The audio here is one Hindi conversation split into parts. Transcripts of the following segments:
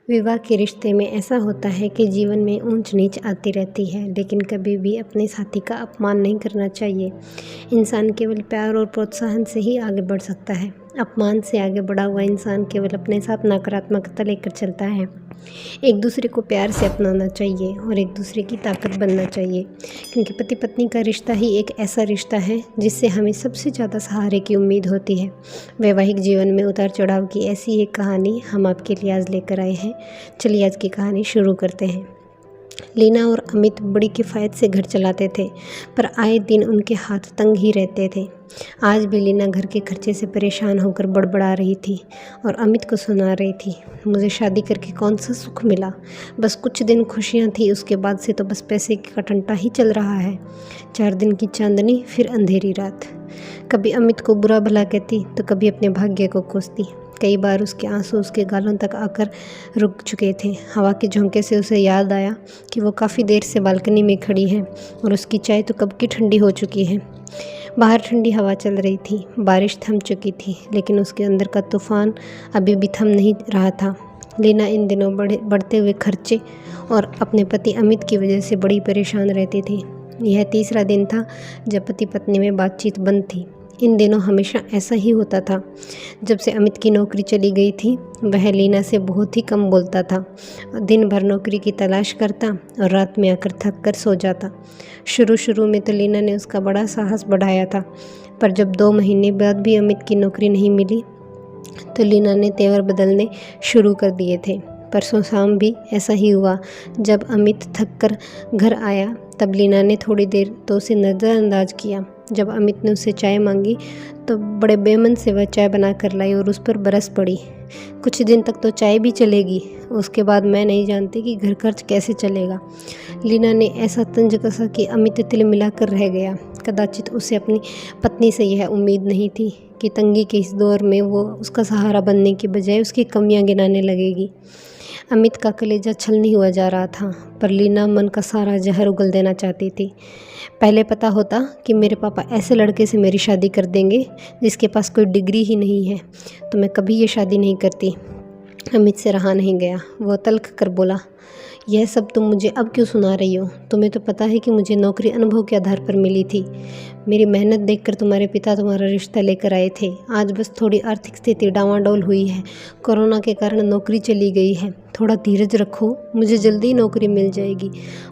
विवाह के रिश्ते में ऐसा होता है कि जीवन में ऊंच नीच आती रहती है, लेकिन कभी भी अपने साथी का अपमान नहीं करना चाहिए। इंसान केवल प्यार और प्रोत्साहन से ही आगे बढ़ सकता है। अपमान से आगे बढ़ा हुआ इंसान केवल अपने साथ नकारात्मकता लेकर चलता है। एक दूसरे को प्यार से अपनाना चाहिए और एक दूसरे की ताकत बनना चाहिए, क्योंकि पति पत्नी का रिश्ता ही एक ऐसा रिश्ता है जिससे हमें सबसे ज़्यादा सहारे की उम्मीद होती है। वैवाहिक जीवन में उतार चढ़ाव की ऐसी एक कहानी हम आपके लिए आज लेकर आए हैं। चलिए आज की कहानी शुरू करते हैं। लीना और अमित बड़ी किफ़ायत से घर चलाते थे, पर आए दिन उनके हाथ तंग ही रहते थे। आज भी लीना घर के खर्चे से परेशान होकर बड़बड़ा रही थी और अमित को सुना रही थी, मुझे शादी करके कौन सा सुख मिला, बस कुछ दिन खुशियाँ थी, उसके बाद से तो बस पैसे का टंटा ही चल रहा है। 4 दिन की चांदनी फिर अंधेरी रात। कभी अमित को बुरा भला कहती तो कभी अपने भाग्य को कोसती। कई बार उसके आंसू उसके गालों तक आकर रुक चुके थे। हवा के झोंके से उसे याद आया कि वो काफ़ी देर से बालकनी में खड़ी है और उसकी चाय तो कब की ठंडी हो चुकी है। बाहर ठंडी हवा चल रही थी, बारिश थम चुकी थी, लेकिन उसके अंदर का तूफान अभी भी थम नहीं रहा था। लीना इन दिनों बढ़ते हुए खर्चे और अपने पति अमित की वजह से बड़ी परेशान रहती थी। यह तीसरा दिन था जब पति पत्नी में बातचीत बंद थी। इन दिनों हमेशा ऐसा ही होता था। जब से अमित की नौकरी चली गई थी, वह लीना से बहुत ही कम बोलता था। दिन भर नौकरी की तलाश करता और रात में आकर थक कर सो जाता। शुरू में तो लीना ने उसका बड़ा साहस बढ़ाया था, पर जब 2 महीने बाद भी अमित की नौकरी नहीं मिली तो लीना ने तेवर बदलने शुरू कर दिए थे। परसों शाम भी ऐसा ही हुआ। जब अमित थक कर घर आया तब लीना ने थोड़ी देर तो उसे नज़रअंदाज किया। जब अमित ने उससे चाय मांगी तो बड़े बेमन से वह चाय बना कर लाई और उस पर बरस पड़ी, कुछ दिन तक तो चाय भी चलेगी, उसके बाद मैं नहीं जानती कि घर खर्च कैसे चलेगा। लीना ने ऐसा तंज कसा कि अमित तिल मिलाकर रह गया। कदाचित उसे अपनी पत्नी से यह उम्मीद नहीं थी कि तंगी के इस दौर में वो उसका सहारा बनने की बजाय उसकी कमियां गिनाने लगेगी। अमित का कलेजा छलनी हुआ जा रहा था, पर लीना मन का सारा जहर उगल देना चाहती थी। पहले पता होता कि मेरे पापा ऐसे लड़के से मेरी शादी कर देंगे जिसके पास कोई डिग्री ही नहीं है, तो मैं कभी ये शादी नहीं करती। अमित से रहा नहीं गया। वो तल्ख कर बोला, यह सब तुम मुझे अब क्यों सुना रही हो? तुम्हें तो पता है कि मुझे नौकरी अनुभव के आधार पर मिली थी। मेरी मेहनत देखकर तुम्हारे पिता तुम्हारा रिश्ता लेकर आए थे। आज बस थोड़ी आर्थिक स्थिति डावाडोल हुई है, कोरोना के कारण नौकरी चली गई है। थोड़ा धीरज रखो, मुझे जल्दी ही नौकरी मिल जाएगी,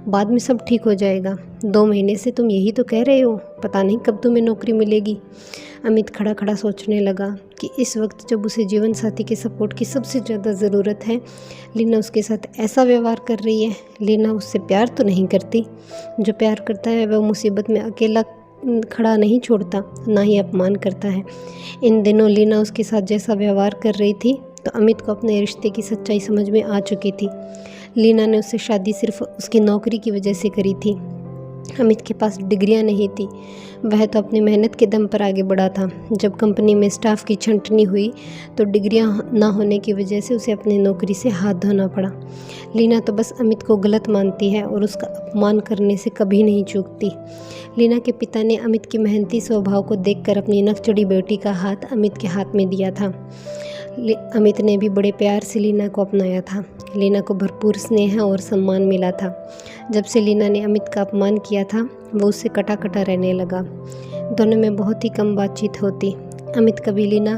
बाद में सब ठीक हो जाएगा। 2 महीने से तुम यही तो कह रहे हो, पता नहीं कब तुम्हें नौकरी मिलेगी। अमित खड़ा खड़ा सोचने लगा कि इस वक्त जब उसे जीवन साथी के सपोर्ट की सबसे ज़्यादा ज़रूरत है, लीना उसके साथ ऐसा व्यवहार कर रही है। लीना उससे प्यार तो नहीं करती, जो प्यार करता है वह मुसीबत में अकेला खड़ा नहीं छोड़ता, ना ही अपमान करता है। इन दिनों लीना उसके साथ जैसा व्यवहार कर रही थी तो अमित को अपने रिश्ते की सच्चाई समझ में आ चुकी थी। लीना ने उससे शादी सिर्फ उसकी नौकरी की वजह से करी थी। अमित के पास डिग्रियां नहीं थी, वह तो अपनी मेहनत के दम पर आगे बढ़ा था। जब कंपनी में स्टाफ की छंटनी हुई तो डिग्रियां ना होने की वजह से उसे अपनी नौकरी से हाथ धोना पड़ा। लीना तो बस अमित को गलत मानती है और उसका अपमान करने से कभी नहीं चूकती। लीना के पिता ने अमित की मेहनती स्वभाव को देखकर अपनी नकचढ़ी बेटी का हाथ अमित के हाथ में दिया था। अमित ने भी बड़े प्यार से लीना को अपनाया था। लीना को भरपूर स्नेह और सम्मान मिला था। जब से लीना ने अमित का अपमान किया था, वो उससे कटा कटा रहने लगा। दोनों में बहुत ही कम बातचीत होती। अमित कभी लीना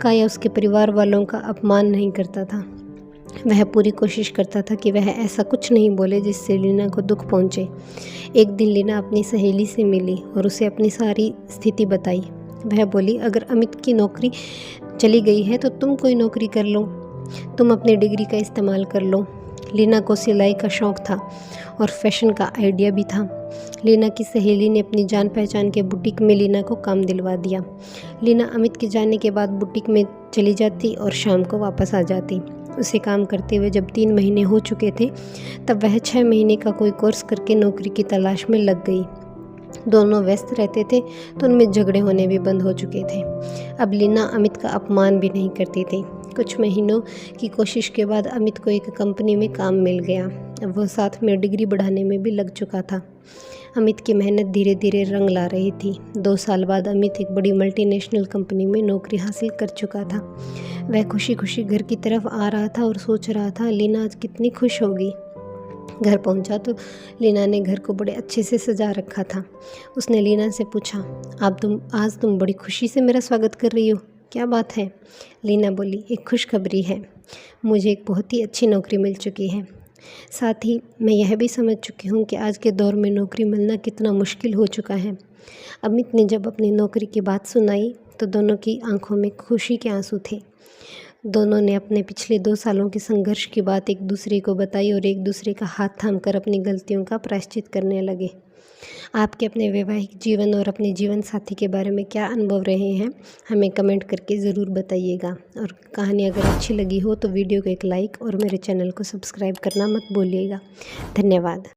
का या उसके परिवार वालों का अपमान नहीं करता था। वह पूरी कोशिश करता था कि वह ऐसा कुछ नहीं बोले जिससे लीना को दुख पहुंचे। एक दिन लीना अपनी सहेली से मिली और उसे अपनी सारी स्थिति बताई। वह बोली, अगर अमित की नौकरी चली गई है तो तुम कोई नौकरी कर लो, तुम अपनी डिग्री का इस्तेमाल कर लो। लीना को सिलाई का शौक़ था और फैशन का आइडिया भी था। लीना की सहेली ने अपनी जान पहचान के बुटीक में लीना को काम दिलवा दिया। लीना अमित के जाने के बाद बुटीक में चली जाती और शाम को वापस आ जाती। उसे काम करते हुए जब 3 महीने हो चुके थे तब वह 6 महीने का कोई कोर्स करके नौकरी की तलाश में लग गई। दोनों व्यस्त रहते थे तो उनमें झगड़े होने भी बंद हो चुके थे। अब लीना अमित का अपमान भी नहीं करती थी। कुछ महीनों की कोशिश के बाद अमित को एक कंपनी में काम मिल गया। अब वह साथ में डिग्री बढ़ाने में भी लग चुका था। अमित की मेहनत धीरे धीरे रंग ला रही थी। 2 साल बाद अमित एक बड़ी मल्टीनेशनल कंपनी में नौकरी हासिल कर चुका था। वह खुशी खुशी घर की तरफ आ रहा था और सोच रहा था लीना आज कितनी खुश होगी। घर पहुंचा तो लीना ने घर को बड़े अच्छे से सजा रखा था। उसने लीना से पूछा, आज तुम बड़ी खुशी से मेरा स्वागत कर रही हो, क्या बात है? लीना बोली, एक खुशखबरी है, मुझे एक बहुत ही अच्छी नौकरी मिल चुकी है। साथ ही मैं यह भी समझ चुकी हूँ कि आज के दौर में नौकरी मिलना कितना मुश्किल हो चुका है। अमित ने जब अपनी नौकरी की बात सुनाई तो दोनों की आंखों में खुशी के आंसू थे। दोनों ने अपने पिछले 2 सालों के संघर्ष की बात एक दूसरे को बताई और एक दूसरे का हाथ थामकर अपनी गलतियों का प्रायश्चित करने लगे। आपके अपने वैवाहिक जीवन और अपने जीवन साथी के बारे में क्या अनुभव रहे हैं, हमें कमेंट करके ज़रूर बताइएगा। और कहानी अगर अच्छी लगी हो तो वीडियो को एक लाइक और मेरे चैनल को सब्सक्राइब करना मत भूलिएगा। धन्यवाद।